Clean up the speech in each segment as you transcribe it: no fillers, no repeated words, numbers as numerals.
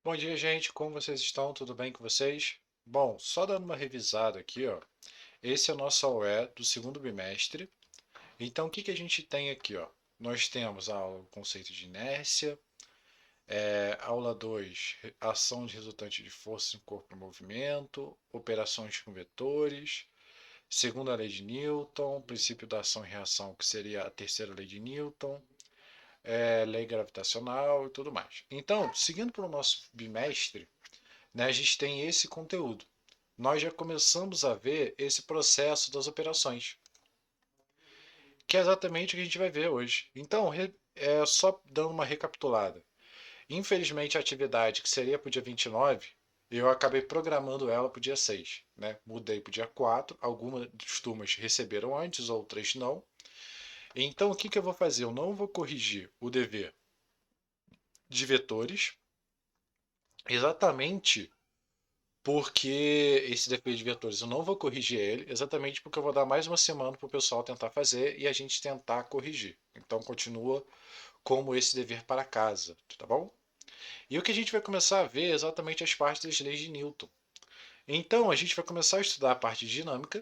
Bom dia, gente. Como vocês estão? Tudo bem com vocês? Bom, só dando uma revisada aqui, ó. Esse é o nosso AOE do segundo bimestre. Então, o que que a gente tem aqui, ó? Nós temos a aula, o conceito de inércia, aula 2, ação de resultante de força em corpo em movimento, operações com vetores, segunda lei de Newton, princípio da ação e reação, que seria a terceira lei de Newton, lei gravitacional e tudo mais. Então, seguindo para o nosso bimestre, né, a gente tem esse conteúdo. Nós já começamos a ver esse processo das operações, que é exatamente o que a gente vai ver hoje. Então, só dando uma recapitulada. Infelizmente, a atividade que seria para o dia 29, eu acabei programando ela para o dia 6. Né? Mudei para o dia 4. Algumas turmas receberam antes, outras não. Então, o que, que eu vou fazer? Eu não vou corrigir o dever de vetores, exatamente porque esse defeito de vetores eu não vou corrigir ele, exatamente porque eu vou dar mais uma semana para o pessoal tentar fazer e a gente tentar corrigir. Então continua como esse dever para casa, tá bom? E o que a gente vai começar a ver é exatamente as partes das leis de Newton. Então a gente vai começar a estudar a parte de dinâmica.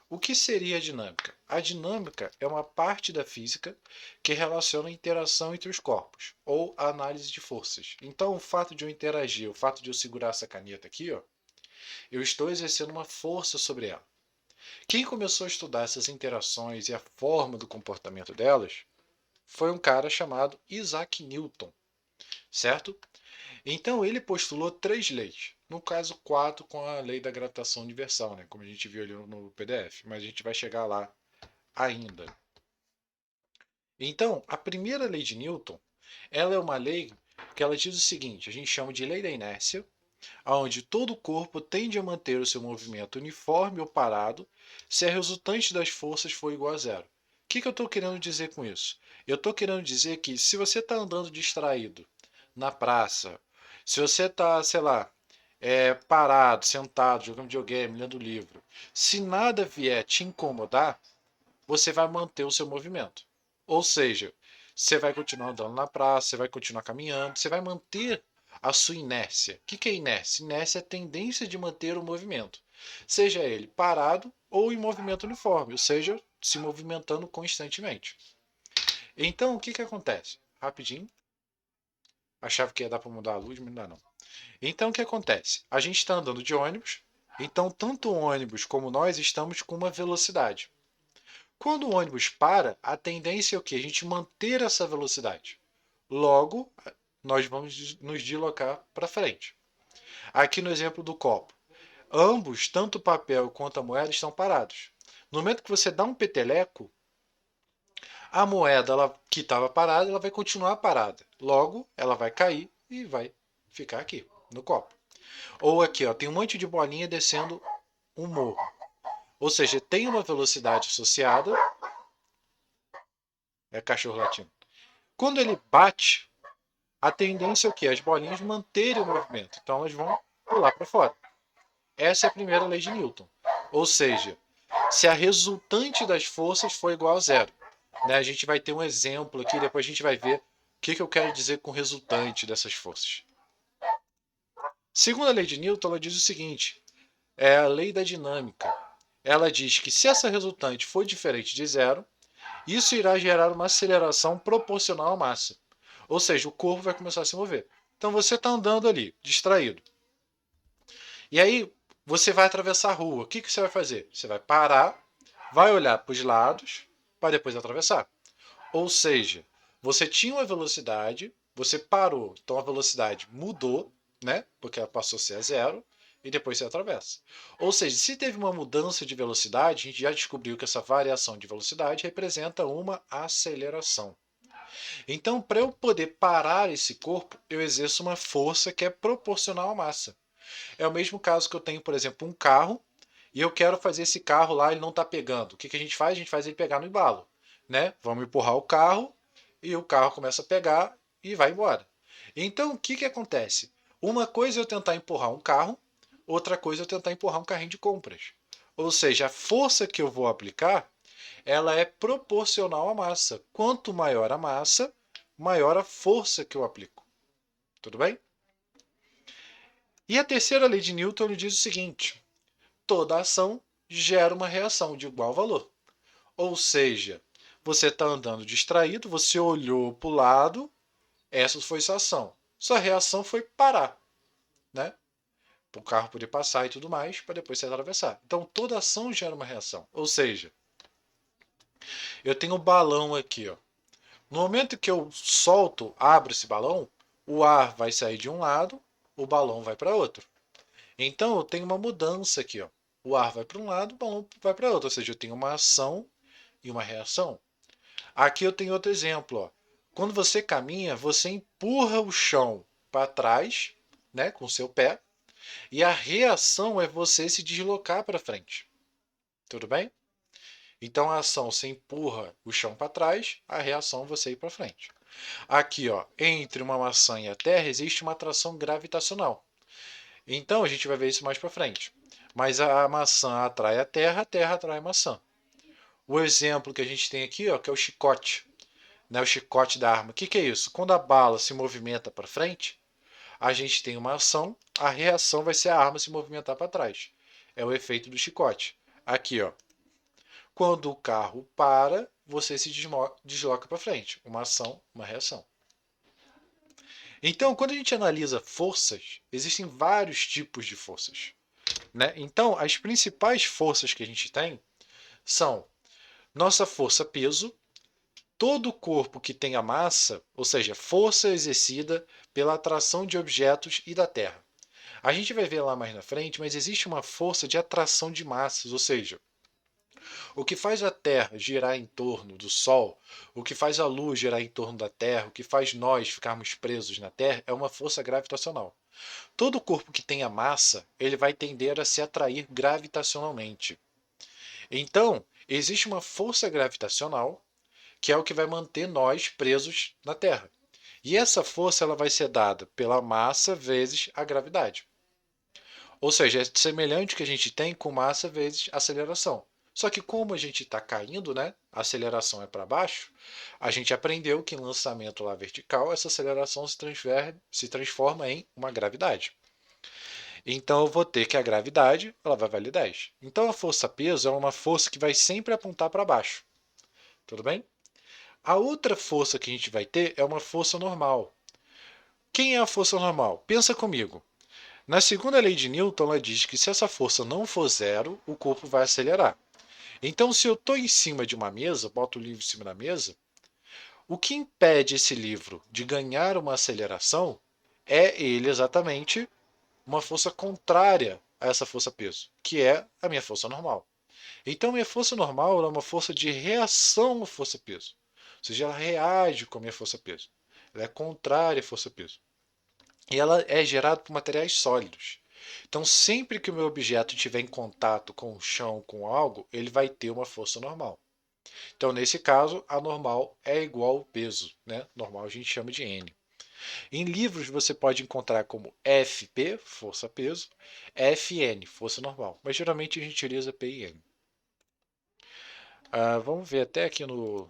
O que seria a dinâmica? A dinâmica é uma parte da física que relaciona a interação entre os corpos, ou a análise de forças. Então, o fato de eu interagir, o fato de eu segurar essa caneta aqui, ó, eu estou exercendo uma força sobre ela. Quem começou a estudar essas interações e a forma do comportamento delas foi um cara chamado Isaac Newton, certo? Então ele postulou três leis. No caso, quatro com a lei da gravitação universal, né? Como a gente viu ali no PDF, mas a gente vai chegar lá ainda. Então, a primeira lei de Newton, ela é uma lei que ela diz o seguinte, a gente chama de lei da inércia, onde todo o corpo tende a manter o seu movimento uniforme ou parado se a resultante das forças for igual a zero. O que eu estou querendo dizer com isso? Eu estou querendo dizer que se você está andando distraído na praça, se você está, sei lá, parado, sentado, jogando videogame, lendo livro, se nada vier te incomodar, você vai manter o seu movimento. Ou seja, você vai continuar andando na praça, você vai continuar caminhando, você vai manter a sua inércia. O que é inércia? Inércia é a tendência de manter o movimento, seja ele parado ou em movimento uniforme, ou seja, se movimentando constantemente. Então, o que acontece? Rapidinho, achava que ia dar para mudar a luz, mas não dá não. Então, o que acontece? A gente está andando de ônibus, então tanto o ônibus como nós estamos com uma velocidade. Quando o ônibus para, a tendência é o quê? A gente manter essa velocidade. Logo, nós vamos nos deslocar para frente. Aqui no exemplo do copo. Ambos, tanto o papel quanto a moeda, estão parados. No momento que você dá um peteleco, a moeda que estava parada, ela vai continuar parada. Logo, ela vai cair e vai ficar aqui, no copo. Ou aqui, ó, tem um monte de bolinha descendo um morro. Ou seja, tem uma velocidade associada. É cachorro latindo. Quando ele bate, a tendência é o quê? As bolinhas manterem o movimento. Então elas vão pular para fora. Essa é a primeira lei de Newton. Ou seja, se a resultante das forças for igual a zero. Né? A gente vai ter um exemplo aqui, depois a gente vai ver o que eu quero dizer com resultante dessas forças. Segundo a lei de Newton, ela diz o seguinte: é a lei da dinâmica. Ela diz que se essa resultante for diferente de zero, isso irá gerar uma aceleração proporcional à massa. Ou seja, o corpo vai começar a se mover. Então você está andando ali, distraído. E aí você vai atravessar a rua. O que você vai fazer? Você vai parar, vai olhar para os lados, para depois atravessar. Ou seja, você tinha uma velocidade, você parou, então a velocidade mudou, né? Porque ela passou a ser a zero, e depois você atravessa. Ou seja, se teve uma mudança de velocidade, a gente já descobriu que essa variação de velocidade representa uma aceleração. Então, para eu poder parar esse corpo, eu exerço uma força que é proporcional à massa. É o mesmo caso que eu tenho, por exemplo, um carro e eu quero fazer esse carro lá, ele não está pegando. O que a gente faz? A gente faz ele pegar no embalo. Né? Vamos empurrar o carro e o carro começa a pegar e vai embora. Então, o que acontece? Uma coisa é eu tentar empurrar um carro, outra coisa é eu tentar empurrar um carrinho de compras. Ou seja, a força que eu vou aplicar, ela é proporcional à massa. Quanto maior a massa, maior a força que eu aplico. Tudo bem? E a terceira lei de Newton diz o seguinte: toda ação gera uma reação de igual valor. Ou seja, você está andando distraído, você olhou para o lado, essa foi sua ação. Sua reação foi parar, né? Para o carro poder passar e tudo mais, para depois você atravessar. Então toda ação gera uma reação. Ou seja, eu tenho um balão aqui, ó. No momento que eu solto, abro esse balão, o ar vai sair de um lado, o balão vai para outro. Então eu tenho uma mudança aqui, ó. O ar vai para um lado, o balão vai para outro. Ou seja, eu tenho uma ação e uma reação. Aqui eu tenho outro exemplo, ó. Quando você caminha, você empurra o chão para trás, né, com o seu pé, e a reação é você se deslocar para frente. Tudo bem? Então a ação você empurra o chão para trás, a reação é você ir para frente. Aqui, ó, entre uma maçã e a Terra existe uma atração gravitacional. Então a gente vai ver isso mais para frente. Mas a maçã atrai a Terra atrai a maçã. O exemplo que a gente tem aqui, ó, que é o chicote, né, o chicote da arma. O que é isso? Quando a bala se movimenta para frente, a gente tem uma ação, a reação vai ser a arma se movimentar para trás. É o efeito do chicote. Aqui, ó. Quando o carro para, você se desloca para frente. Uma ação, uma reação. Então, quando a gente analisa forças, existem vários tipos de forças, né? Então, as principais forças que a gente tem são nossa força-peso, todo corpo que tenha massa, ou seja, força exercida pela atração de objetos e da Terra. A gente vai ver lá mais na frente, mas existe uma força de atração de massas, ou seja, o que faz a Terra girar em torno do Sol, o que faz a luz girar em torno da Terra, o que faz nós ficarmos presos na Terra é uma força gravitacional. Todo corpo que tenha massa, ele vai tender a se atrair gravitacionalmente. Então, existe uma força gravitacional que é o que vai manter nós presos na Terra. E essa força ela vai ser dada pela massa vezes a gravidade. Ou seja, é semelhante ao que a gente tem com massa vezes aceleração. Só que como a gente está caindo, né? A aceleração é para baixo. A gente aprendeu que em lançamento lá vertical, essa aceleração se transforma em uma gravidade. Então eu vou ter que a gravidade ela vai valer 10. Então a força-peso é uma força que vai sempre apontar para baixo. Tudo bem? A outra força que a gente vai ter é uma força normal. Quem é a força normal? Pensa comigo. Na segunda lei de Newton, ela diz que se essa força não for zero, o corpo vai acelerar. Então, se eu estou em cima de uma mesa, boto o livro em cima da mesa, o que impede esse livro de ganhar uma aceleração é ele exatamente uma força contrária a essa força-peso, que é a minha força normal. Então, minha força normal é uma força de reação à força-peso. Ou seja, ela reage com a minha força-peso. Ela é contrária à força-peso. E ela é gerada por materiais sólidos. Então, sempre que o meu objeto estiver em contato com o chão, com algo, ele vai ter uma força normal. Então, nesse caso, a normal é igual ao peso. Né? Normal a gente chama de N. Em livros você pode encontrar como FP, força-peso, FN, força normal. Mas geralmente a gente utiliza P e N. Vamos ver até aqui no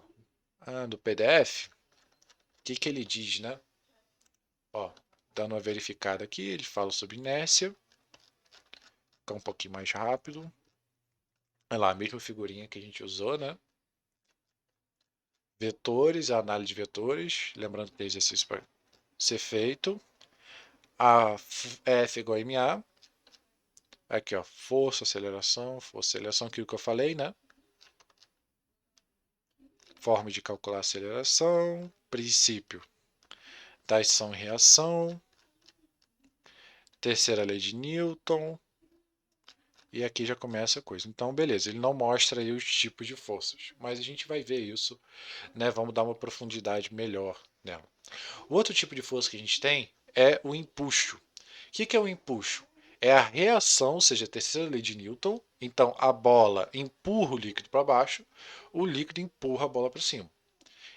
PDF o que ele diz, né? Ó, dando uma verificada aqui, ele fala sobre inércia. Ficar um pouquinho mais rápido. Olha lá, a mesma figurinha que a gente usou, né? Vetores, a análise de vetores. Lembrando que tem exercício para ser feito. A F igual a MA. Aqui, ó, força, aceleração, aquilo que eu falei, né? Forma de calcular a aceleração, princípio da ação e reação, terceira lei de Newton, e aqui já começa a coisa. Então, beleza, ele não mostra aí os tipos de forças, mas a gente vai ver isso, né? Vamos dar uma profundidade melhor nela. O outro tipo de força que a gente tem é o empuxo. O que é o empuxo? É a reação, ou seja, a terceira lei de Newton. Então, a bola empurra o líquido para baixo, o líquido empurra a bola para cima.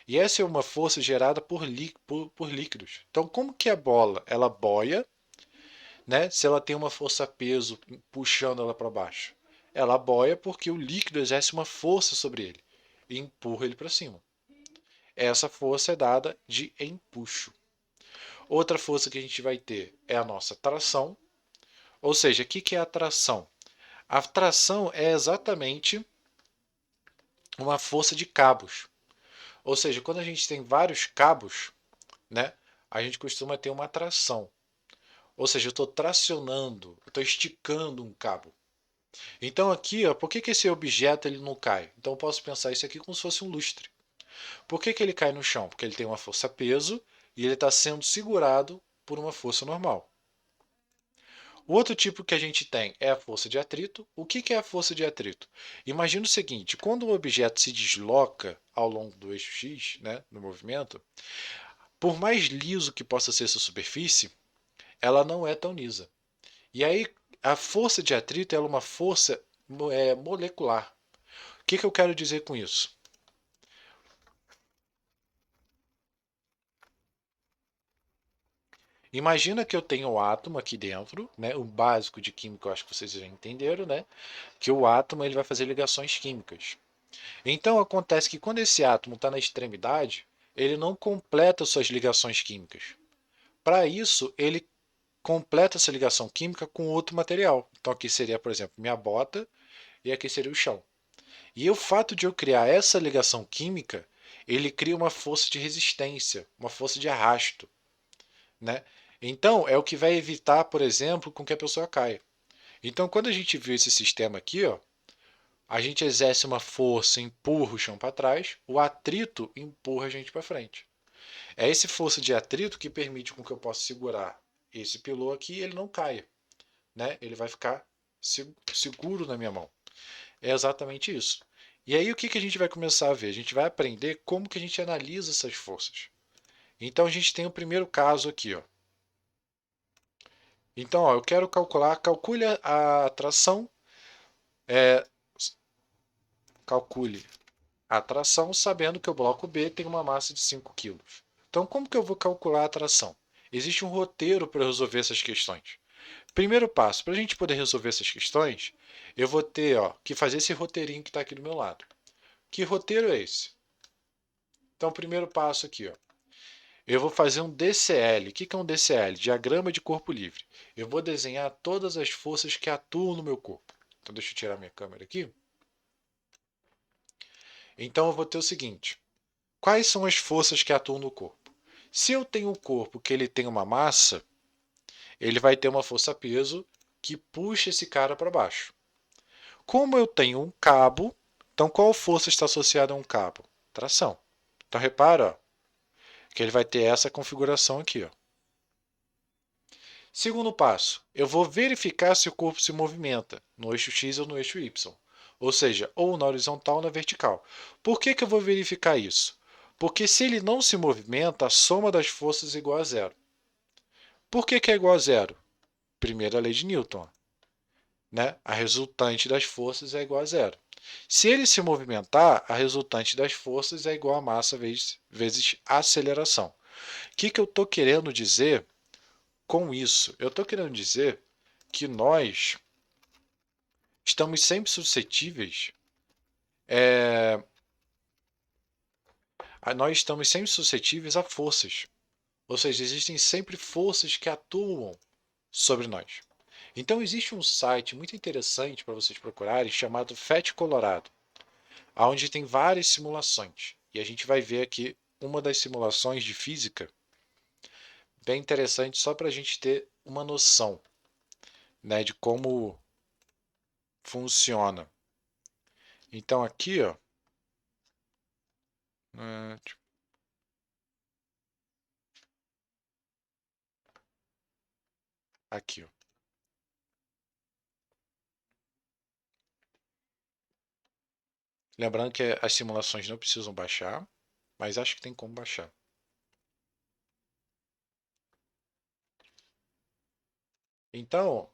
E essa é uma força gerada por líquidos. Então, como que a bola ela boia, né, se ela tem uma força-peso puxando ela para baixo? Ela boia porque o líquido exerce uma força sobre ele e empurra ele para cima. Essa força é dada de empuxo. Outra força que a gente vai ter é a nossa tração. Ou seja, o que é atração? A atração é exatamente uma força de cabos. Ou seja, quando a gente tem vários cabos, né, a gente costuma ter uma atração. Ou seja, eu estou tracionando, eu estou esticando um cabo. Então aqui, ó, por que esse objeto ele não cai? Então eu posso pensar isso aqui como se fosse um lustre. Por que ele cai no chão? Porque ele tem uma força-peso e ele está sendo segurado por uma força normal. O outro tipo que a gente tem é a força de atrito. O que é a força de atrito? Imagina o seguinte, quando um objeto se desloca ao longo do eixo X, né, no movimento, por mais liso que possa ser essa superfície, ela não é tão lisa. E aí a força de atrito é uma força molecular. O que eu quero dizer com isso? Imagina que eu tenho um átomo aqui dentro, né? O básico de química, eu acho que vocês já entenderam, né? Que o átomo ele vai fazer ligações químicas. Então acontece que quando esse átomo está na extremidade, ele não completa suas ligações químicas. Para isso, ele completa essa ligação química com outro material. Então aqui seria, por exemplo, minha bota e aqui seria o chão. E o fato de eu criar essa ligação química, ele cria uma força de resistência, uma força de arrasto, né? Então é o que vai evitar, por exemplo, com que a pessoa caia. Então quando a gente viu esse sistema aqui, ó, a gente exerce uma força, empurra o chão para trás, o atrito empurra a gente para frente. É esse força de atrito que permite com que eu possa segurar esse pilô aqui e ele não caia, né? Ele vai ficar seguro na minha mão. É exatamente isso. E aí o que a gente vai começar a ver? A gente vai aprender como que a gente analisa essas forças. Então a gente tem o primeiro caso aqui, ó. Então, ó, eu quero calcular, calcule a atração, é, calcule a atração sabendo que o bloco B tem uma massa de 5 quilos. Então, como que eu vou calcular a atração? Existe um roteiro para resolver essas questões. Primeiro passo, para a gente poder resolver essas questões, eu vou ter que fazer esse roteirinho que está aqui do meu lado. Que roteiro é esse? Então, primeiro passo aqui, ó. Eu vou fazer um DCL. O que é um DCL? Diagrama de corpo livre. Eu vou desenhar todas as forças que atuam no meu corpo. Então, deixa eu tirar minha câmera aqui. Então, eu vou ter o seguinte. Quais são as forças que atuam no corpo? Se eu tenho um corpo que ele tem uma massa, ele vai ter uma força-peso que puxa esse cara para baixo. Como eu tenho um cabo, então qual força está associada a um cabo? Tração. Então repara que ele vai ter essa configuração aqui. Ó. Segundo passo, eu vou verificar se o corpo se movimenta no eixo X ou no eixo Y. Ou seja, ou na horizontal ou na vertical. Por que eu vou verificar isso? Porque se ele não se movimenta, a soma das forças é igual a zero. Por que é igual a zero? Primeira lei de Newton. Né? A resultante das forças é igual a zero. Se ele se movimentar, a resultante das forças é igual a massa vezes aceleração. O que eu estou querendo dizer com isso? Eu estou querendo dizer que nós estamos sempre suscetíveis a forças. Ou seja, existem sempre forças que atuam sobre nós. Então existe um site muito interessante para vocês procurarem chamado FET Colorado, onde tem várias simulações. E a gente vai ver aqui uma das simulações de física bem interessante só para a gente ter uma noção, né, de como funciona. Então aqui, ó, é, aqui, ó. Lembrando que as simulações não precisam baixar, mas acho que tem como baixar. Então,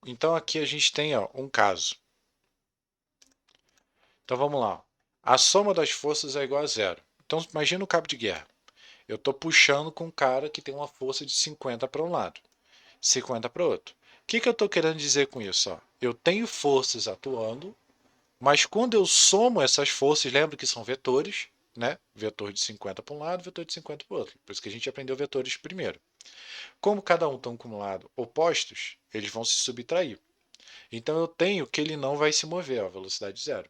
então aqui a gente tem um caso. Então vamos lá. A soma das forças é igual a zero. Então imagina o cabo de guerra. Eu estou puxando com um cara que tem uma força de 50 para um lado, 50 para o outro. O que eu estou querendo dizer com isso? Ó? Eu tenho forças atuando, mas quando eu somo essas forças, lembra que são vetores, né? Vetor de 50 para um lado, vetor de 50 para o outro. Por isso que a gente aprendeu vetores primeiro. Como cada um estão acumulado opostos, eles vão se subtrair. Então eu tenho que ele não vai se mover, a velocidade zero.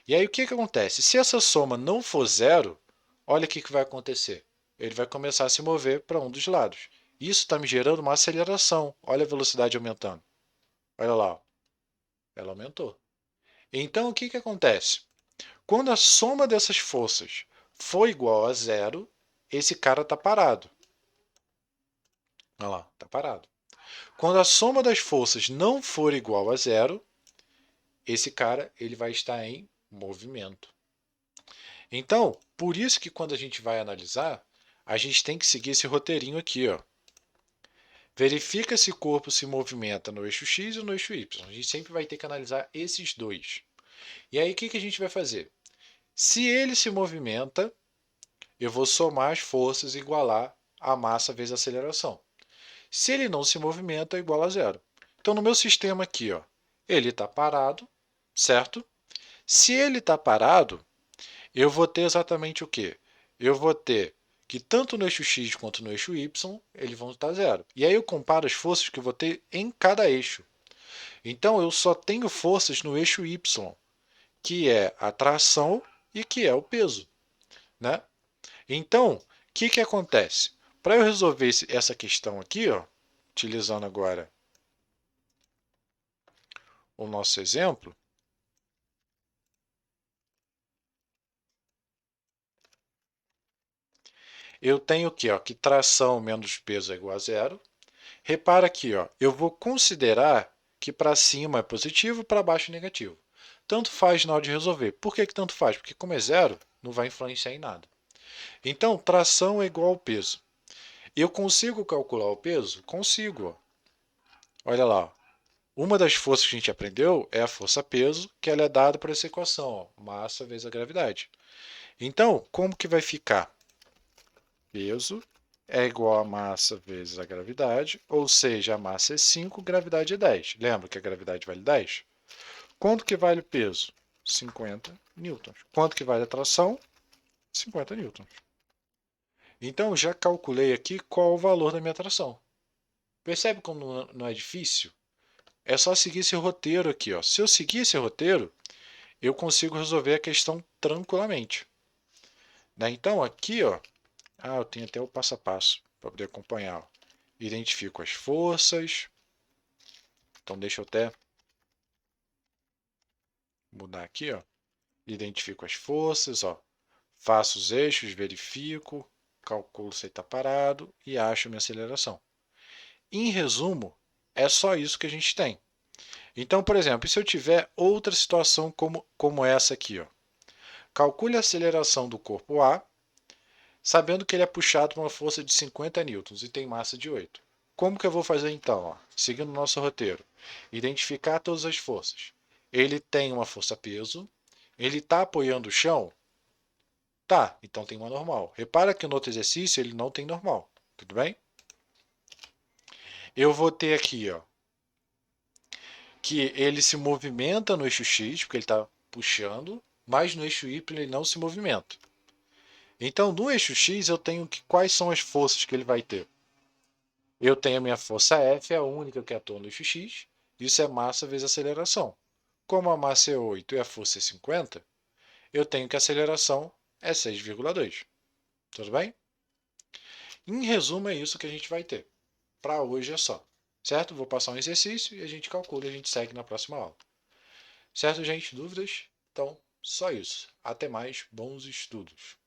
E aí o que acontece? Se essa soma não for zero, olha o que vai acontecer. Ele vai começar a se mover para um dos lados. Isso está me gerando uma aceleração. Olha a velocidade aumentando. Olha lá, ela aumentou. Então o que acontece? Quando a soma dessas forças for igual a zero, esse cara está parado. Olha lá, está parado. Quando a soma das forças não for igual a zero, esse cara ele vai estar em movimento. Então, por isso que quando a gente vai analisar, a gente tem que seguir esse roteirinho aqui, ó. Verifica se o corpo se movimenta no eixo X ou no eixo Y. A gente sempre vai ter que analisar esses dois. E aí, o que a gente vai fazer? Se ele se movimenta, eu vou somar as forças e igualar a massa vezes a aceleração. Se ele não se movimenta, é igual a zero. Então, no meu sistema aqui, ó, ele está parado, certo? Se ele está parado, eu vou ter exatamente o quê? Eu vou ter que tanto no eixo X quanto no eixo Y, eles vão estar zero. E aí eu comparo as forças que eu vou ter em cada eixo. Então eu só tenho forças no eixo Y, que é a tração e que é o peso, né? Então, o que acontece? Para eu resolver essa questão aqui, ó, utilizando agora o nosso exemplo, eu tenho aqui, ó, que tração menos peso é igual a zero. Repara aqui, ó, eu vou considerar que para cima é positivo, para baixo é negativo. Tanto faz na hora de resolver. Por que tanto faz? Porque como é zero, não vai influenciar em nada. Então, tração é igual ao peso. Eu consigo calcular o peso? Consigo. Ó. Olha lá. Uma das forças que a gente aprendeu é a força peso, que ela é dada por essa equação, ó, massa vezes a gravidade. Então, como que vai ficar? Peso é igual a massa vezes a gravidade, ou seja, a massa é 5, gravidade é 10. Lembra que a gravidade vale 10? Quanto que vale o peso? 50 newtons. Quanto que vale a tração? 50 newtons. Então, já calculei aqui qual o valor da minha tração. Percebe como não é difícil? É só seguir esse roteiro aqui. Ó. Se eu seguir esse roteiro, eu consigo resolver a questão tranquilamente. Né? Então, aqui, ó, eu tenho até o passo a passo para poder acompanhar. Ó. Identifico as forças. Então, deixa eu até mudar aqui. Ó. Identifico as forças. Ó. Faço os eixos, verifico, calculo se está parado e acho minha aceleração. Em resumo, é só isso que a gente tem. Então, por exemplo, se eu tiver outra situação como essa aqui, ó. Calcule a aceleração do corpo A, sabendo que ele é puxado por uma força de 50 newtons e tem massa de 8. Como que eu vou fazer então? Ó? Seguindo o nosso roteiro. Identificar todas as forças. Ele tem uma força-peso, ele está apoiando o chão? Tá, então tem uma normal. Repara que no outro exercício ele não tem normal. Tudo bem? Eu vou ter aqui, ó, que ele se movimenta no eixo X, porque ele está puxando, mas no eixo Y ele não se movimenta. Então, no eixo X, eu tenho que quais são as forças que ele vai ter? Eu tenho a minha força F, é a única que atua no eixo X. Isso é massa vezes aceleração. Como a massa é 8 e a força é 50, eu tenho que a aceleração é 6,2. Tudo bem? Em resumo, é isso que a gente vai ter. Para hoje é só. Certo? Vou passar um exercício e a gente calcula e a gente segue na próxima aula. Certo, gente? Dúvidas? Então, só isso. Até mais. Bons estudos.